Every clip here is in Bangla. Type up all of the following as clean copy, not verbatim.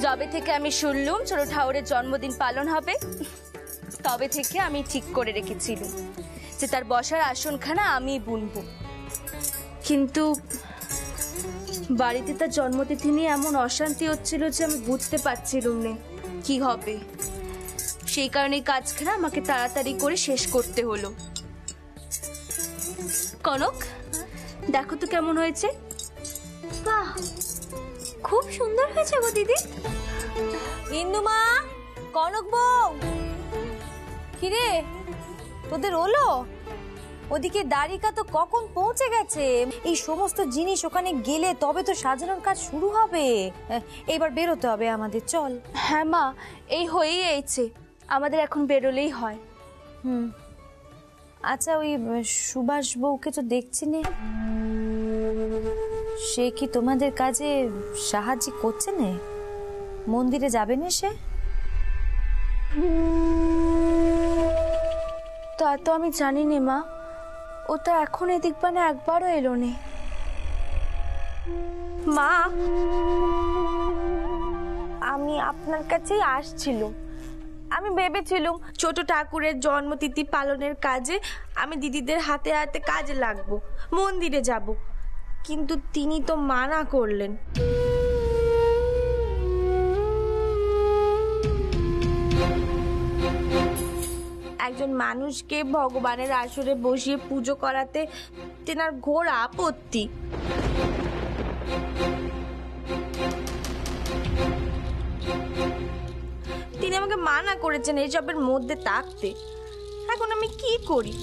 যবে থেকে আমি শুনলুম ছোট ঠাকুরের জন্মদিন পালন হবে, তবে থেকে আমি ঠিক করে রেখেছিলাম যে তার বসার আসনখানা আমি বুনবো। কিন্তু বাড়িতে তার জন্মতিথি নিয়ে এমন অশান্তি হচ্ছিল যে আমি বুঝতে পারছিলাম না কি হবে। সেই কারণে কাজখানা আমাকে তাড়াতাড়ি করে শেষ করতে হলো। কনক, দেখো তো কেমন হয়েছে। বাহ, খুব সুন্দর হয়েছে গো দিদি। ইন্দুমা, কনক বউ, কিরে তোদের হলো? ওদিকে দারিকা তো কখন পৌঁছে গেছে। এই সমস্ত জিনিস ওখানে গেলে তবে তো সাজানোর কাজ শুরু হবে। এবার বেরোতে হবে আমাদের, চল। হ্যাঁ মা, এই হয়েই এইছে, আমাদের এখন বেরোলেই হয়। আচ্ছা, ওই সুভাষ বউকে তো দেখছি না, সে কি তোমাদের কাজে সাহায্য করছে না? মন্দিরে যাবে না সে? তা তো আমি জানি না মা, ও তো এখন এদিক বানে একবারও এলো নে। মা, আমি আপনার কাছেই আসছিলাম। আমি ভেবেছিলাম ছোট ঠাকুরের জন্মতিথি পালনের কাজে আমি দিদিদের হাতে হাতে কাজে লাগবো, মন্দিরে যাব। কিন্তু তিনি তো মানা করলেন। একজন মানুষকে ভগবানের আসরে বসিয়ে পুজো করাতে তেনার ঘোর আপত্তি। তিনি আমাকে মানা করেছেন এইসবের মধ্যে থাকতে। এখন আমি কি করি?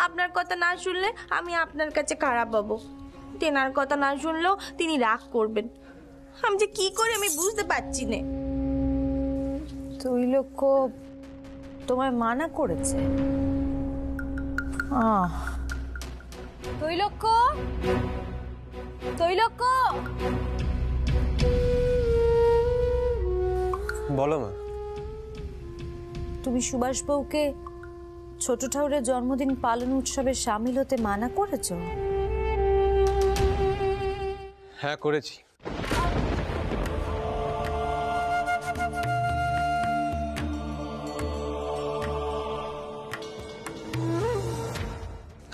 আপনার কথা না শুনলে আমি আপনার কাছে খারাপ হব, তেনার কথা না শুনলেও তিনি রাগ করবেন। আমি যে কি করি আমি বুঝতে পারছি না। ত্রৈলোক্য তোমায় মানা করেছে? ত্রৈলোক্য, ত্রৈলোক্য, বলো মা। তুমি সুভাষ বউকে ছোট ঠাকুরের জন্মদিন পালন উৎসবে সামিল হতে মানা করেছো? হ্যাঁ, করেছি।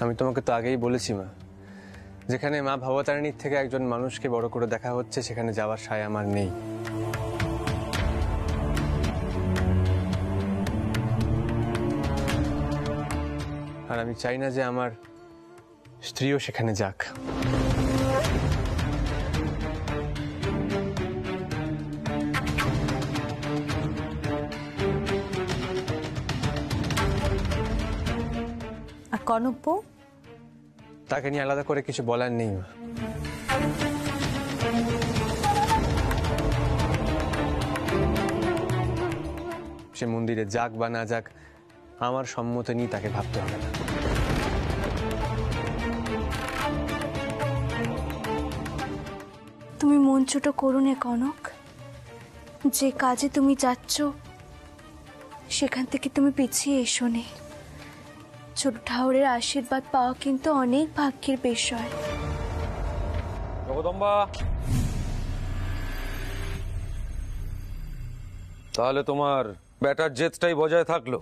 আমি তোমাকে তো আগেই বলেছি মা, যেখানে মা ভবতারিণীর থেকে একজন মানুষকে বড় করে দেখা হচ্ছে সেখানে যাওয়ার সায় আমার নেই। আর আমি চাই না যে আমার স্ত্রীও সেখানে যাক। আর কনক বউ? তাকে নিয়ে আলাদা করে কিছু বলার নেই মা। সে মন্দিরে যাক বা না যাক, আমার সম্মতি নিয়ে তাকে ভাবতে হবে না। তুমি মন ছোট করো না কনক, যে কাজে তুমি যাচ্ছ সেখান থেকে তুমি পিছিয়ে এসো নে। ছোট ঠাকুরের আশীর্বাদ পাওয়া কিন্তু অনেক ভাগ্যের বিষয়। জগদম্বা, তাহলে তোমার ব্যাটার জেদটাই বজায় থাকলো,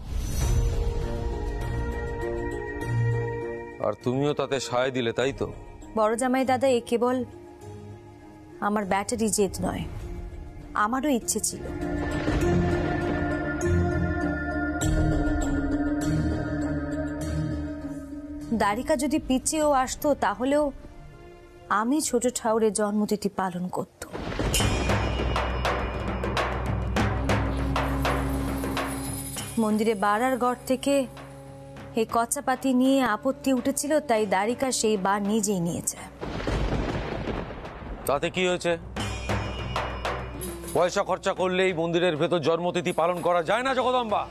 আর তুমিও তাতে সায় দিলে, তাই তো? বড় জামাই দাদা, এ কেবল আমার ব্যাটারি জেদ নয়, আমারও ইচ্ছে ছিল। দারিকা যদি পিছিয়েও আসতো তাহলেও আমি ছোট ঠাকুরের জন্মতিথি পালন করত। মন্দিরে বাড়ার ঘর থেকে এই কচাপাতি নিয়ে আপত্তি উঠেছিল, তাই দারিকা সেই বার নিজেই নিয়েছে। তাতে কি হয়েছে? পয়সা খরচা করলেই মন্দিরের ভেতর জন্মতিথি পালন করা যায় না জগদম্বা।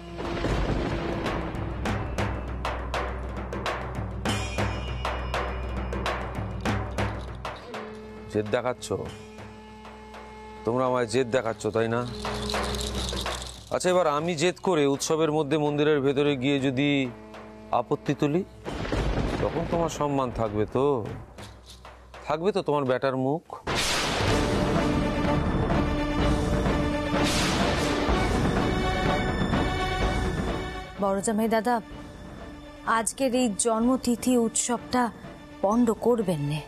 জেদ দেখাচ্ছ তোমরা, আমায় জেদ দেখাচ্ছ, তাই না? আচ্ছা, এবার আমি জেদ করে উৎসবের মধ্যে মন্দিরের ভেতরে গিয়ে যদি আপত্তি তুলি, তখন তোমার সম্মান থাকবে তো? থাকবে তো তোমার ব্যাটার মুখ? বড় জামাই দাদা, আজকের এই জন্মতিথি উৎসবটা পণ্ড করবেন না,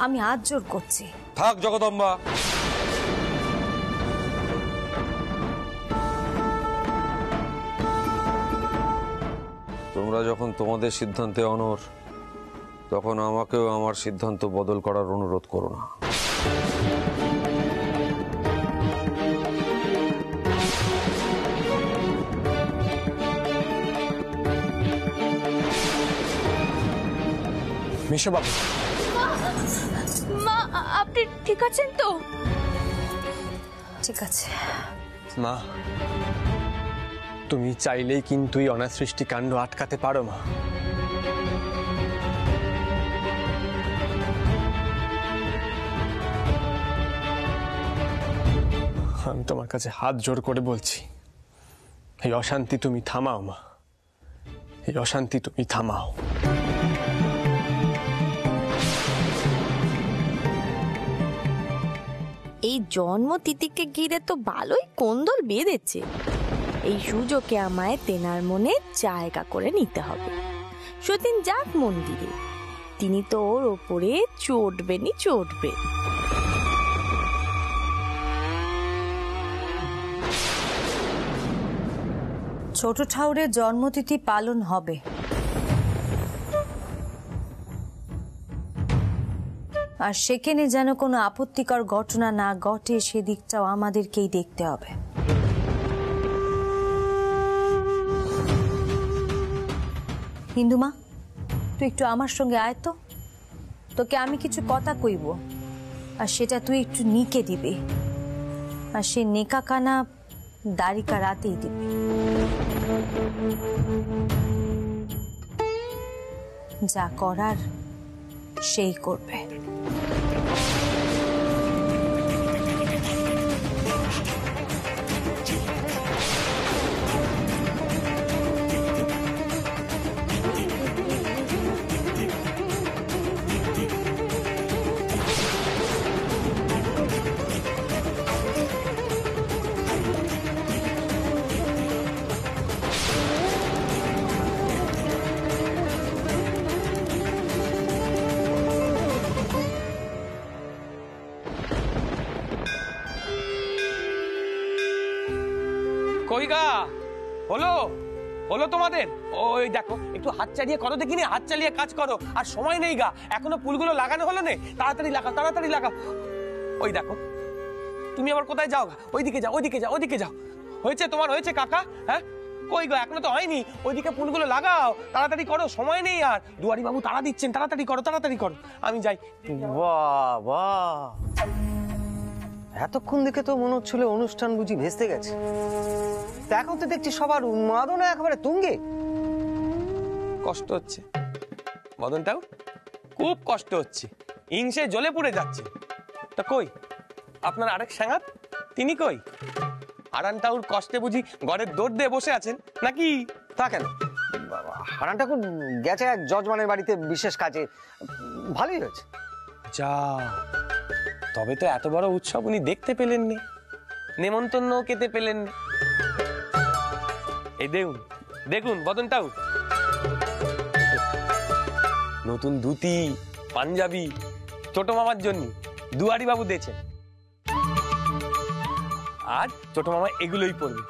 আমি আজ জোর করছি। থাক জগদম্বা, তোমরা যখন তোমাদের সিদ্ধান্তে অনড়, তখন আমাকেও আমার সিদ্ধান্ত বদল করার অনুরোধ করো না। মেশোবাবু, মা আপনি ঠিক আছেন তো? ঠিক আছে মা, তুমি চাইলেই কিন্তু এই অনাসৃষ্টি কাণ্ড আটকাতে পারো মা। আমি তোমার কাছে হাত জোড় করে বলছি, এই অশান্তি তুমি থামাও মা, এই অশান্তি তুমি থামাও। এই জন্মতিথিকে ঘিরে তো ভালোই কোন্দল বেঁধেছে। এই সুযোগে আমায় তেনার মনে জায়গা করে নিতে হবে। সতীন যাক মন্দিরে, তিনি তো ওর ওপরে চটবেনই চটবে। ছোট ঠাউরের জন্মতিথি পালন হবে, আর সেখানে যেন কোনো আপত্তিকর ঘটনা না ঘটে সেদিকটাও আমাদেরকেই দেখতে হবে। হিন্দুমা, তুই একটু আমার সঙ্গে আয় তো, তোকে আমি কিছু কথা কইব, আর সেটা তুই একটু নিকে দিবি, আর সে নেকা কানা দাড়িকা রাতেই দিবি। যা করার সেই করবে। কই গা হলো হলো তোমাদের? ওই দেখো, একটু হাত চালিয়ে করো দেখিনি, হাত চালিয়ে কাজ করো, আর সময় নেই গা, এখনো ফুলগুলো লাগানো হলো না, তাড়াতাড়ি লাগাও তাড়াতাড়ি লাগাও। ওই দেখো, তুমি আবার কোথায় যাও গা? ওইদিকে যাও ওইদিকে যাও ওইদিকে যাও। হয়েছে তোমার, হয়েছে কাকা? হ্যাঁ কই গো, এখনো তো হয়নি, ওইদিকে ফুলগুলো লাগাও, তাড়াতাড়ি করো, সময় নেই আর। দুয়ারি বাবু তাড়া দিচ্ছেন, তাড়াতাড়ি করো তাড়াতাড়ি করো, আমি যাই। বাবা, এতক্ষণ দেখে তো মনে হচ্ছিল অনুষ্ঠান বুঝি ভেস্তে গেছে, এখন তো দেখছি সবার উন্মাদনা একেবারে তুঙ্গে। কষ্ট হচ্ছে মদনটাও, খুব কষ্ট হচ্ছে, হিংসে জ্বলে পুড়ে যাচ্ছে। তা কই আপনার আরেক সাঙ্গাত, তিনি কই? আরানটাউর কষ্টে বুঝি ঘরের দৌড় দিয়ে বসে আছেন নাকি? তা কেন, হারান ঠাকুর গেছে এক যজমানের বাড়িতে বিশেষ কাজে, ভালোই হয়েছে। যা, তবে তো এত বড় উৎসব উনি দেখতে পেলেন না, নেমন্তন্ন খেতে পেলেন না। এই দেখুন দেখুন বদনটাও, নতুন ধুতি পাঞ্জাবি ছোট মামার জন্য দুয়ারি বাবু দিয়েছেন, আর ছোট মামা এগুলোই পরবে।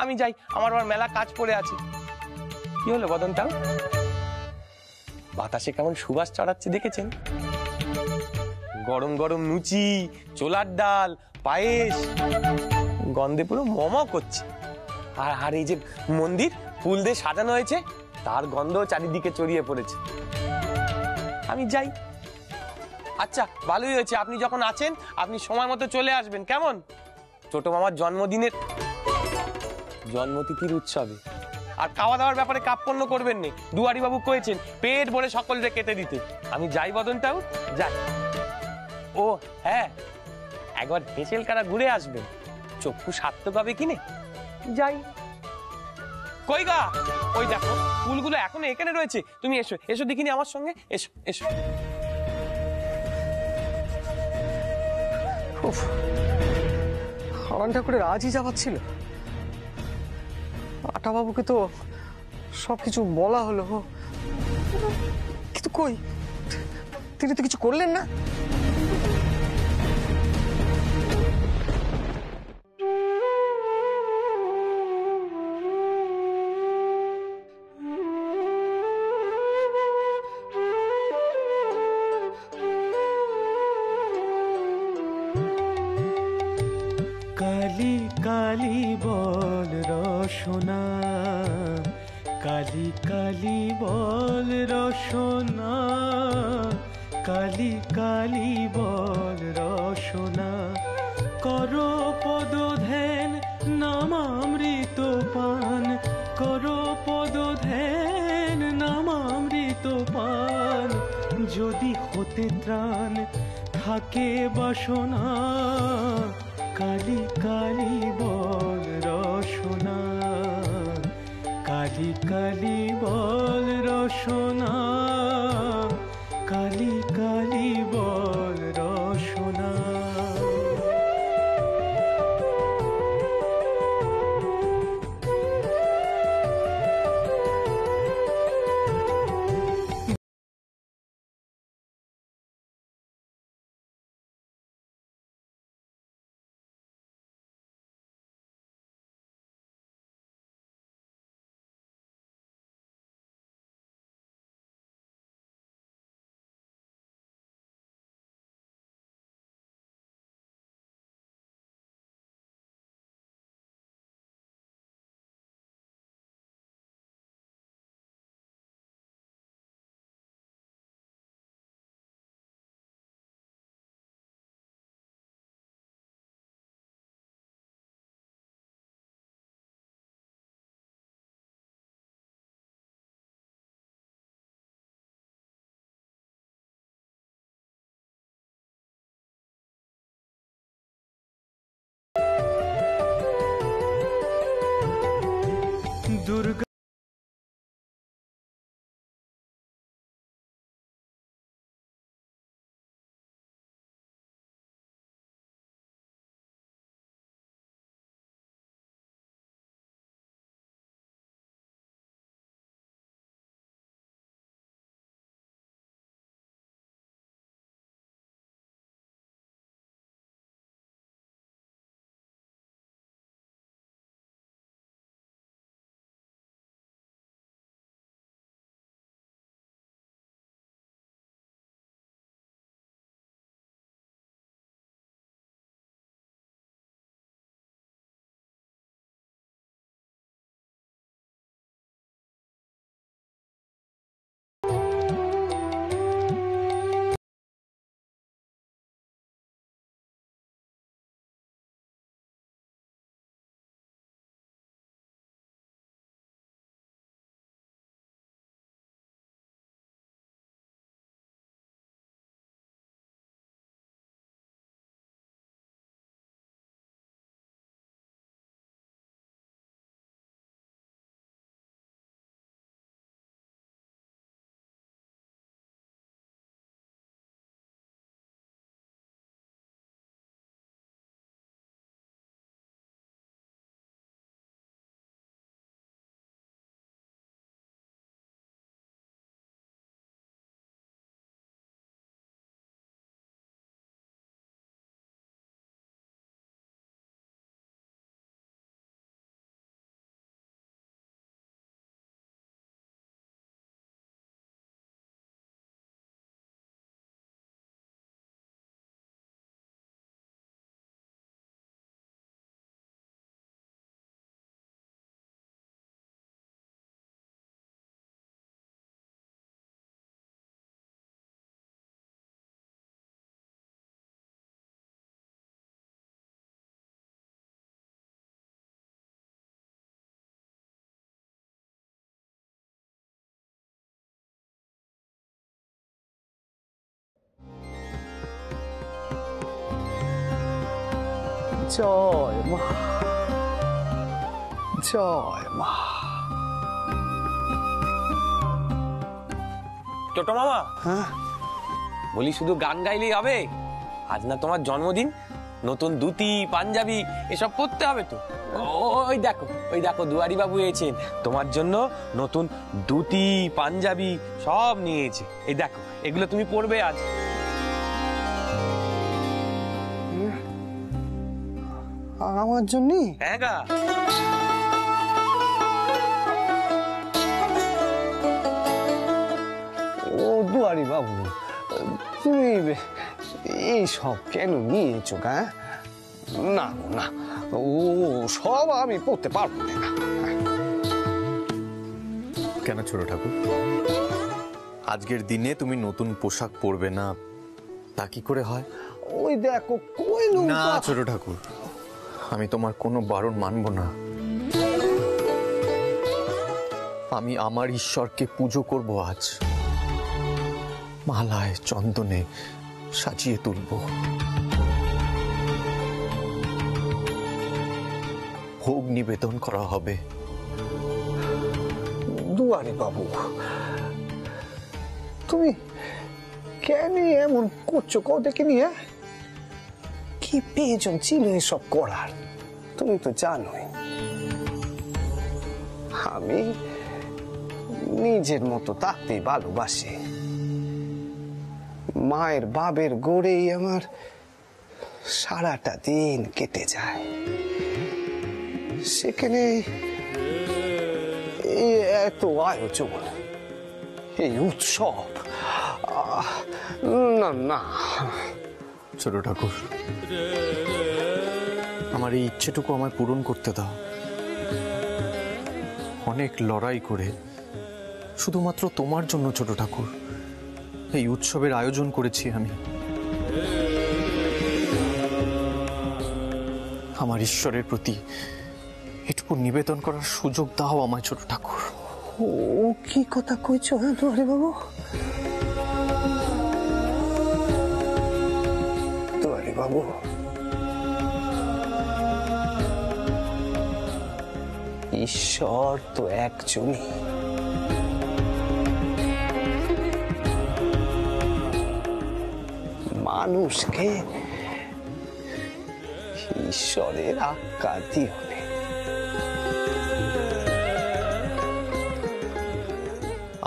আমি যাই, আমার আবার মেলা কাজ পড়ে আছে। কি হলো বদনটাও, বাতাসে কেমন সুবাস চড়াচ্ছে দেখেছেন? গরম গরম লুচি, ছোলার ডাল, পায়েস, গন্ধে পুরো মম করছে। আর এই যে মন্দির ফুল দিয়ে সাজানো হয়েছে, তার গন্ধ চারিদিকে ছড়িয়ে পড়েছে। আমি যাই। আচ্ছা ভালোই হয়েছে, আপনি যখন আছেন আপনি সময় মতো চলে আসবেন, কেমন? ছোট মামার জন্মদিনের জন্মতিথির উৎসবে, আর খাওয়া দাওয়ার ব্যাপারে কাপ্পন্য করবেন না, দুয়ারি বাবু কয়েছেন পেট ভরে সকলকে কেটে দিতে। আমি যাই বদনটাও, যাই। ও হ্যাঁ, একবার হেঁচেল কারা ঘুরে আসবেন, চক্ষু সার্থক হবে কিনে। যাই। কই গা, ওই দেখো ফুলগুলো এখনো এখানে রয়েছে, তুমি এসো এসো দেখিনি আমার সঙ্গে, এসো এসো। হারান ঠাকুরের আজই যাবার ছিল, আটা বাবুকে তো সবকিছু বলা হলো, কিন্তু কই তিনি তো কিছু করলেন না। কালি কালি বল রসনা, কালি কালি বল রসনা, কালি কালি বল রসনা, কর পদ ধ্যান নামামৃত পান, কর পদ ধ্যান নামামৃত পান, যদি হতে ত্রাণ থাকে বাসনা, কালি কালি বল রসনা, কালি কালি বল রসনা, কালি কালি বল রসনা। দুর্গা জয় মা, জয় মা। টোটো মামা, হ্যাঁ বলি শুধু গান গাইলেই হবে? আজ না তোমার জন্মদিন, নতুন ধুতি পাঞ্জাবি এসব পরতে হবে তো। ওই দেখো দুয়ারি বাবু এসেছেন, তোমার জন্য নতুন ধুতি পাঞ্জাবি সব নিয়েছে। এই দেখো, এগুলো তুমি পরবে আজ। আমার জন্য? হ্যাঁ গা। ও দুয়ারি বাবু, তুমি এই সব কেন নিয়েছো গা? না না, ও সব আমি পড়তে পারবো না। কেন ছোট ঠাকুর, আজকের দিনে তুমি নতুন পোশাক পরবে না তা কি করে হয়? ওই দেখো কইলুম না ছোট ঠাকুর, আমি তোমার কোনো বারণ মানব না। আমি আমার ঈশ্বরকে পুজো করব আজ, মালায় চন্দনে সাজিয়ে তুলব, ভোগ নিবেদন করা হবে। দুয়ারি বাবু, তুমি কেন এমন করছো কও দেখিনি? কি প্রয়োজন ছিল এসব করার? তুমি তো জানোই আমি নিজের মতো থাকতে ভালোবাসি। মায়ের বাবের গড়েই আমার সারাটা দিন কেটে যায়। সেখানে এত আয়োজন, এই উৎসব, না না। ছোট ঠাকুর, আমার এই ইচ্ছেটুকু আমায় পূরণ করতে দাও। অনেক লড়াই করে শুধুমাত্র তোমার জন্য ছোট ঠাকুর এই উৎসবের আয়োজন করেছি আমি। আমার ঈশ্বরের প্রতি এটুকু নিবেদন করার সুযোগ দাও আমায় ছোট ঠাকুর। ও কি কথা কইছো? হ্যাঁ দুয়ারি বাবু, দুয়ারি বাবু, ঈশ্বর তো একজনই। মানুষকে ঈশ্বরের আজ্ঞা দিও না।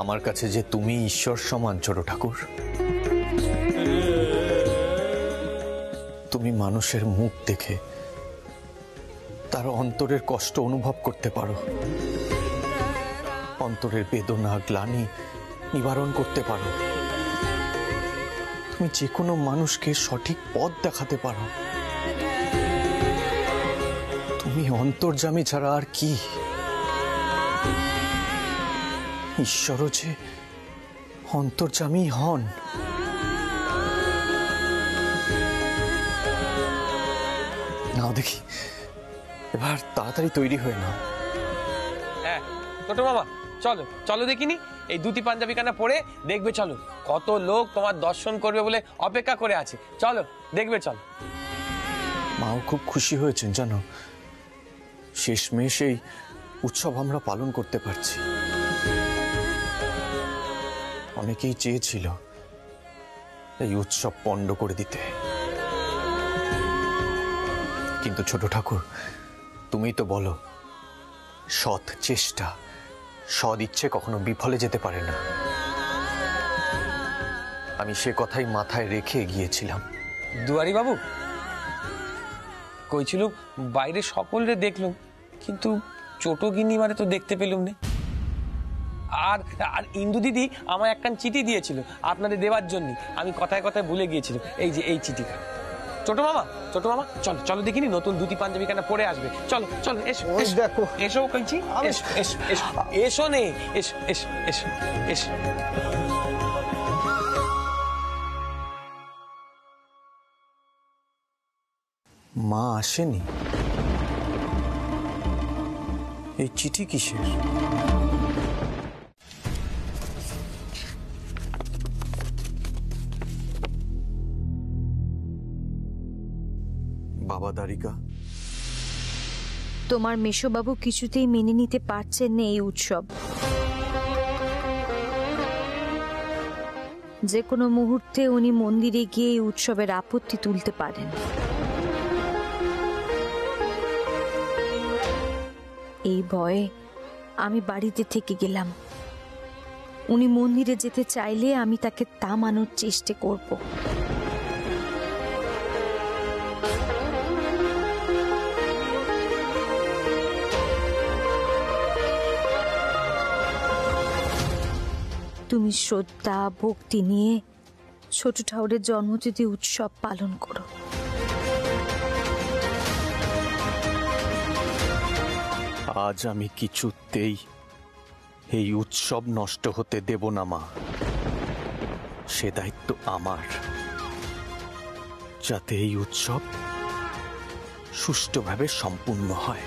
আমার কাছে যে তুমি ঈশ্বর সমান ছোট ঠাকুর। তুমি মানুষের মুখ দেখে তার অন্তরের কষ্ট অনুভব করতে পারো, অন্তরের বেদনা গ্লানি নিবারণ করতে পারো। তুমি যে কোনো মানুষকে সঠিক পথ দেখাতে পারো। তুমি অন্তর্যামী ছাড়া আর কি? ঈশ্বরও যে অন্তর্যামী হন। নাও দেখি, এবার তাড়াতাড়ি তৈরি হয়ে নাও। হ্যাঁ ছোট মামা, চলো চলো দেখিনি, এই ধুতি পাঞ্জাবি কানা পরে দেখবে। চলো, কত লোক তোমার দর্শন করবে বলে অপেক্ষা করে আছে। চলো দেখবে, চলো। মাও খুব খুশি হয়েছেন জানো, শেষমেশ এই উৎসব আমরা পালন করতে পারছি। অনেকেই চেয়েছিল এই উৎসব পণ্ড করে দিতে, কিন্তু ছোট ঠাকুর তুমি তো বলো সৎ চেষ্টা, সৎ ইচ্ছে কখনো বিফলে যেতে পারে না। আমি সে কথাই মাথায় রেখে গিয়েছিলাম। দুয়ারি বাবু কইছিল বাইরে সকলরে দেখলুম, কিন্তু ছোট গিন্নিমারে তো দেখতে পেলুম না। আর আর ইন্দু দিদি আমায় একখান চিঠি দিয়েছিল আপনাদের দেওয়ার জন্য, আমি কথায় কথায় ভুলে গিয়েছিলাম। এই যে এই চিঠিটা। ছোট মামা চলো চলো দেখিনি, নতুন ধুতি পাঞ্জাবি কানা পরে আসবে। চলো চলো, এসো দেখো, এসো কইছি, এসো এসো এসো এসো নে, এসো এসো এসো এসো। মা আসেনি? এই চিঠি কিসের? বাবা দ্বারিকা, তোমার মেশোবাবু কিছুতেই মেনে নিতে পারছেন না এই উৎসব। যে কোনো মুহূর্তে উনি মন্দিরে গিয়ে এই উৎসবের আপত্তি তুলতে পারেন। এই ভয়ে আমি বাড়িতে থেকে গেলাম। উনি মন্দিরে যেতে চাইলে আমি তাকে থামানোর চেষ্টা করব। তুমি শ্রদ্ধা ভক্তি নিয়ে ছোট ঠাকুরের জন্মতিথি উৎসব পালন করো। আজ আমি কিছুতেই এই উৎসব নষ্ট হতে দেব না মা। সে দায়িত্ব আমার, যাতে এই উৎসব সুষ্ঠুভাবে সম্পূর্ণ হয়।